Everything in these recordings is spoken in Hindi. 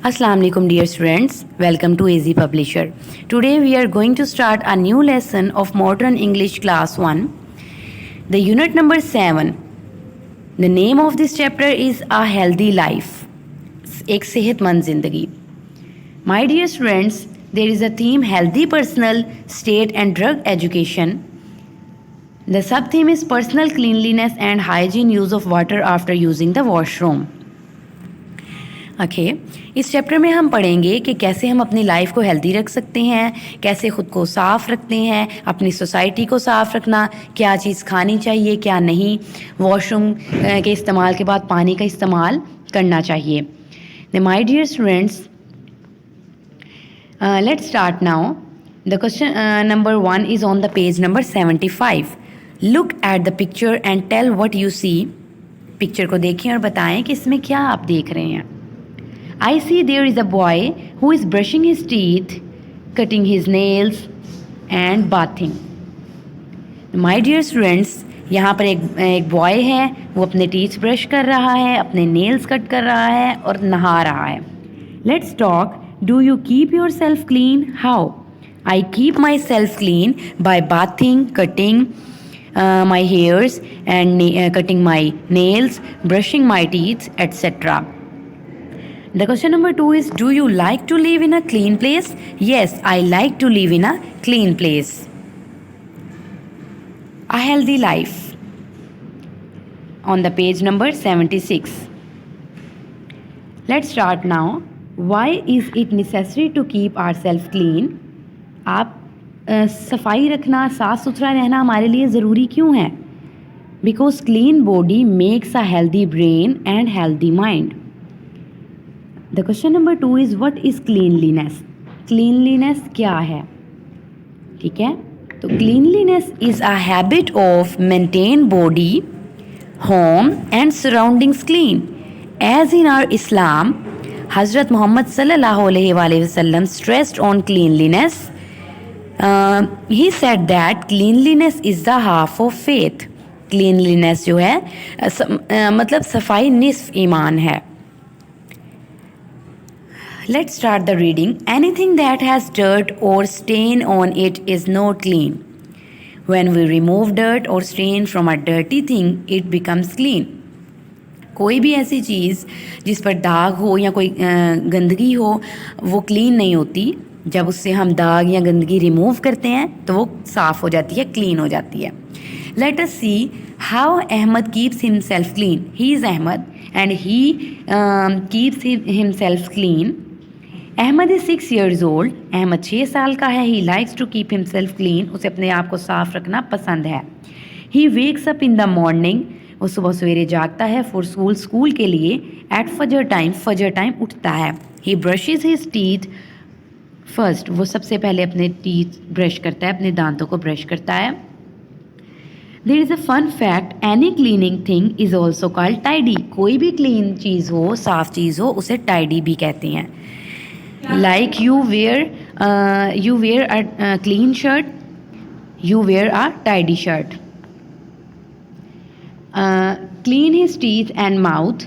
Assalamu alaikum dear students, welcome to AZ Publisher. Today we are going to start a new lesson of Modern English Class 1. The unit number 7. The name of this chapter is A Healthy Life. एक सेहतमंद जिंदगी. My dear students, there is a theme healthy personal, state and drug education. The sub-theme is personal cleanliness and hygiene use of water after using the washroom. इस चैप्टर में हम पढ़ेंगे कि कैसे हम अपनी लाइफ को हेल्दी रख सकते हैं, कैसे ख़ुद को साफ़ रखते हैं, अपनी सोसाइटी को साफ़ रखना, क्या चीज़ खानी चाहिए क्या नहीं, वॉशरूम के इस्तेमाल के बाद पानी का इस्तेमाल करना चाहिए. My dear students, let's start now. The question number 1 is on the page number 75. Look at the picture and tell what you see. Picture को देखें और बताएं कि इसमें क्या आप देख रहे हैं. I see there is a boy who is brushing his teeth, cutting his nails and bathing. My dear students, यहाँ पर एक बॉय है, वो अपने टीथ ब्रश कर रहा है, अपने नेल्स कट कर रहा है और नहा रहा है. Let's talk. Do you keep yourself clean? How? I keep myself clean by bathing, cutting my hairs and cutting my nails, brushing my teeth, etc. The question number 2 is, do you like to live in a clean place? Yes, I like to live in a clean place. A healthy life. On the page number 76. Let's start now. Why is it necessary to keep ourselves clean? आप सफाई रखना, साफ सुथरा रहना हमारे लिए ज़रूरी क्यों है? Because clean body makes a healthy brain and healthy mind. The question number 2 is, what is cleanliness? Cleanliness क्या है? ठीक है, तो cleanliness is a habit of maintain body, home and surroundings clean. As in our Islam, Hazrat Muhammad sallallahu alaihi wasallam stressed on cleanliness. He said that cleanliness is the half of faith. Cleanliness जो है मतलब सफाई निस्फ ईमान है. Let's start the reading. Anything that has dirt or stain on it is not clean. When we remove dirt or stain from a dirty thing, it becomes clean. कोई भी ऐसी चीज़ जिस पर दाग हो या कोई गंदगी हो वो क्लीन नहीं होती. जब उससे हम दाग या गंदगी रिमूव करते हैं तो वो साफ़ हो जाती है, क्लीन हो जाती है. Let us see how Ahmed keeps himself clean. He is Ahmed and he keeps himself clean. Ahmad is 6 years old. Ahmad 6 साल का है. He likes to keep himself clean. उसे अपने आप को साफ रखना पसंद है. He wakes up in the morning. वो सुबह सवेरे जागता है फॉर स्कूल, स्कूल के लिए. एट फजर टाइम, फजर टाइम उठता है. ही ब्रशेज हिज टीथ फर्स्ट. वो सबसे पहले अपने टीथ ब्रश करता है, अपने दांतों को ब्रश करता है. There is a fun fact, any cleaning thing is also called tidy. कोई भी क्लीन चीज़ हो, साफ़ चीज़ हो, उसे टाइडी भी कहते हैं. Like you wear a clean shirt, you wear a tidy shirt. Clean his teeth and mouth.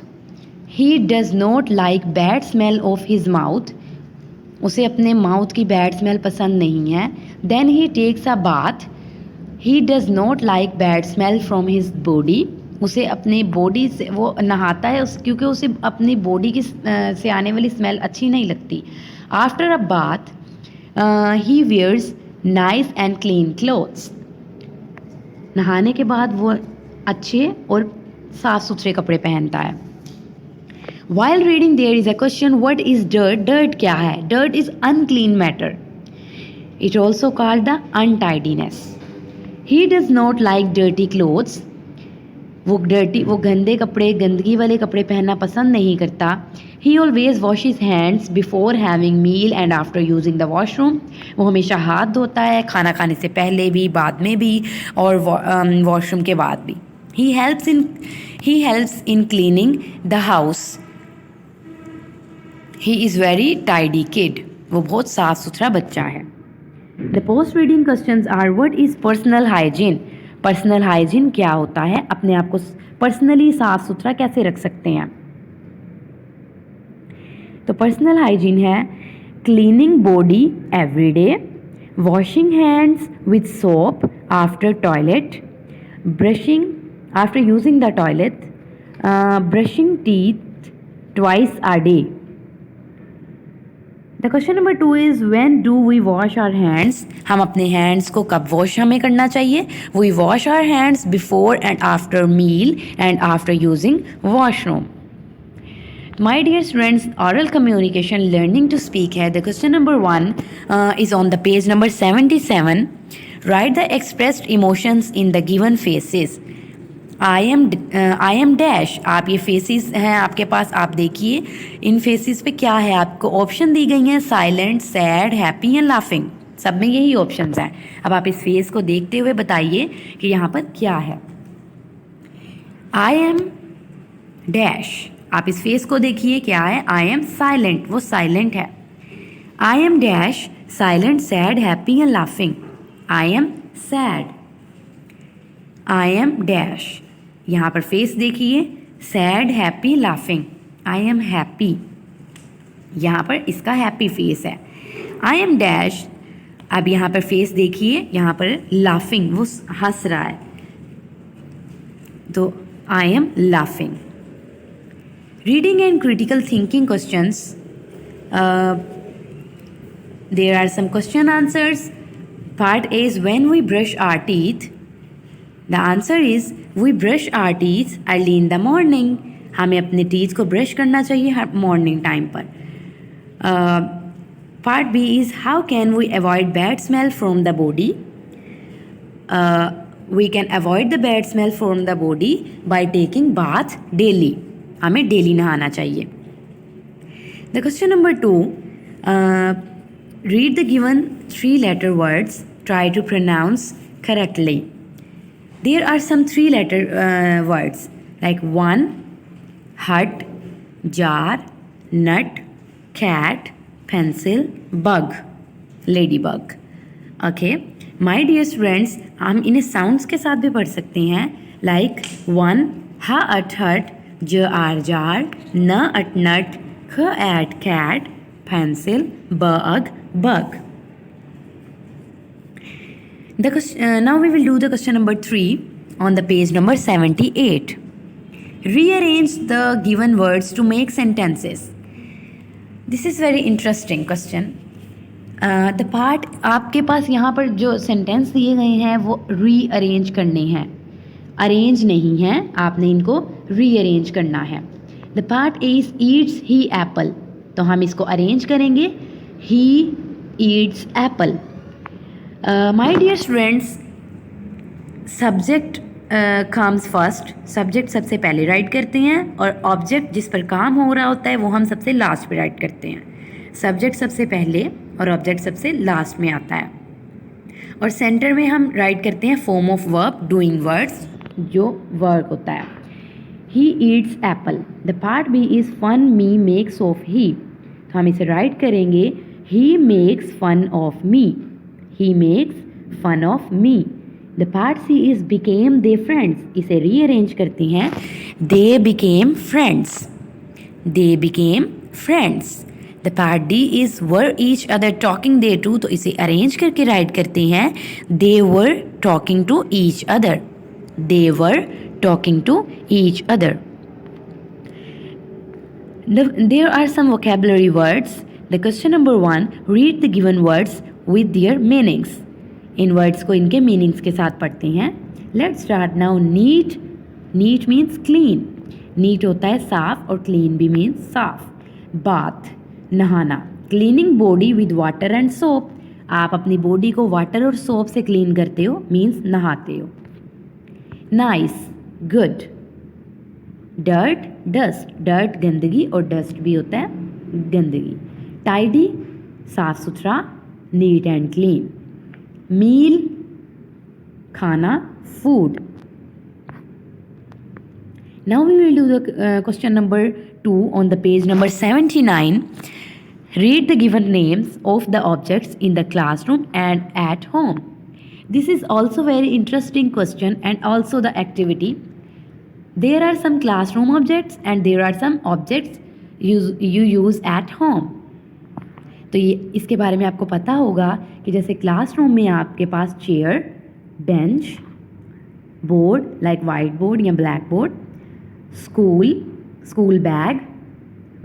He does not like bad smell of his mouth. उसे अपने माउथ की बैड स्मेल पसंद नहीं है. Then he takes a bath. He does not like bad smell from his body. उसे अपनी बॉडी से वो नहाता है क्योंकि उसे अपनी बॉडी की से आने वाली स्मेल अच्छी नहीं लगती. After a bath he wears nice and clean clothes. नहाने के बाद वो अच्छे और साफ़ सुथरे कपड़े पहनता है. While reading there is a question, what is dirt? Dirt क्या है? Dirt is unclean matter. It also called the untidiness. He does not like dirty clothes. वो गंदे कपड़े, गंदगी वाले कपड़े पहनना पसंद नहीं करता. He always wash his hands before having meal and after using the washroom. वो हमेशा हाथ धोता है, खाना खाने से पहले भी, बाद में भी और वॉशरूम के बाद भी. He helps in cleaning the house. He is very tidy kid. वो बहुत साफ़ सुथरा बच्चा है. The post reading questions are, what is personal hygiene? Personal hygiene क्या होता है? अपने आप को पर्सनली साफ़ सुथरा कैसे रख सकते हैं? तो पर्सनल हाइजीन है cleaning body every day, washing hands with soap after toilet, brushing after using the toilet, brushing teeth twice a day. The question number 2 is when do we wash our hands? हम अपने hands को कब wash हमें करना चाहिए? We wash our hands before and after meal and after using washroom. My dear students, oral communication learning to speak है. The question number 1 is on the page number 77. Write the expressed emotions in the given faces. I am dash. आप ये faces हैं आपके पास, आप देखिए इन faces पे क्या है. आपको ऑप्शन दी गई हैं silent, sad, happy and laughing. सब में यही ऑप्शंस हैं. अब आप इस फेस को देखते हुए बताइए कि यहाँ पर क्या है. I am dash. आप इस फेस को देखिए क्या है. I am silent. वो साइलेंट है. I am dash, silent, sad, happy and laughing. I am sad. I am dash. यहाँ पर फेस देखिए sad, happy, laughing. I am happy. यहाँ पर इसका हैप्पी फेस है. I am dash. अब यहाँ पर फेस देखिए, यहाँ पर लाफिंग, वो हंस रहा है, तो I am laughing. Reading and critical thinking questions. There are some question answers. Part A is when we brush our teeth. The answer is we brush our teeth early in the morning. हमें अपने teeth को brush करना चाहिए हर morning time पर. Part B is how can we avoid bad smell from the body? We can avoid the bad smell from the body by taking bath daily. हमें daily नहाना चाहिए. The question number 2. Read the given 3-letter words. Try to pronounce correctly. There are some 3-letter words like 1, hut, jar, nut, cat, pencil, bug, ladybug. Okay, my dear students, हम इन्हें sounds के साथ भी पढ़ सकते हैं. Like 1, ha at hut, j ar jar, na at nut, k at cat, pencil, bug, bug. Now we will do the question number 3 on the page number 78. Rearrange the given words to make sentences. This is very interesting question. The part आपके पास यहाँ पर जो sentence दिए गए हैं वो rearrange करने हैं, arrange नहीं है, आपने इनको rearrange करना है. The part is eats he apple. तो हम इसको arrange करेंगे. He eats apple. My dear students, subject comes first. Subject सबसे पहले राइट करते हैं और ऑब्जेक्ट जिस पर काम हो रहा होता है वो हम सबसे लास्ट पे राइट करते हैं. सब्जेक्ट सबसे पहले और ऑब्जेक्ट सबसे लास्ट में आता है. और सेंटर में हम राइट करते हैं form of verb, doing words, जो वर्क होता है. He eats apple. The part B is fun me makes of he. तो हम इसे राइट करेंगे he makes fun of me. He makes fun of me. The part C is became they friends. इसे rearrange करते हैं. They became friends. They became friends. The part D is were each other talking they two. तो इसे arrange करके write करते हैं. They were talking to each other. They were talking to each other. There are some vocabulary words. The question number 1, read the given words with their meanings. इन वर्ड्स को इनके मीनिंग्स के साथ पढ़ते हैं. Let's start now. Neat. Neat means clean. Neat होता है साफ और क्लीन भी मीन्स साफ. बाथ, नहाना. Cleaning body with water and soap. आप अपनी बॉडी को वाटर और सोप से क्लीन करते हो, मीन्स नहाते हो. Nice, good. Dirt, dust. Dirt गंदगी और डस्ट भी होता है गंदगी. टाइडी, साफ सुथरा, नीट एंड क्लीन. मील, खाना, food. Now we will do the question number 2 on the page number 79. Read the given names of the objects in the classroom and at home. This is also very interesting question and also the activity. There are some classroom objects and there are some objects you use at home. तो ये इसके बारे में आपको पता होगा कि जैसे क्लासरूम में आपके पास chair, bench, board like white board या black board, school bag,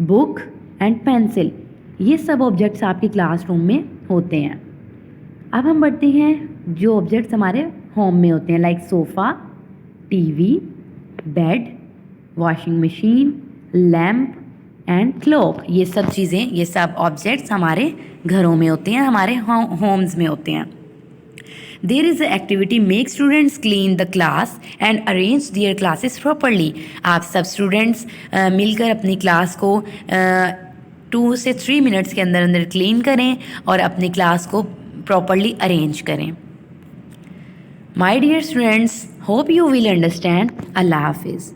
book and pencil, ये सब ऑब्जेक्ट्स आपके क्लासरूम में होते हैं. अब हम बढ़ते हैं जो ऑब्जेक्ट्स हमारे होम में होते हैं like sofa, TV, bed, washing machine, lamp and clock. ये सब चीज़ें, ये सब ऑब्जेक्ट्स हमारे घरों में होते हैं, हमारे होम्स में होते हैं. There is an activity make students clean the class and arrange their classes properly. आप सब स्टूडेंट्स मिलकर अपनी क्लास को 2 से 3 मिनट्स के अंदर अंदर क्लीन करें और अपनी क्लास को प्रॉपरली अरेंज करें. My dear students, hope you will understand. Allah Hafiz.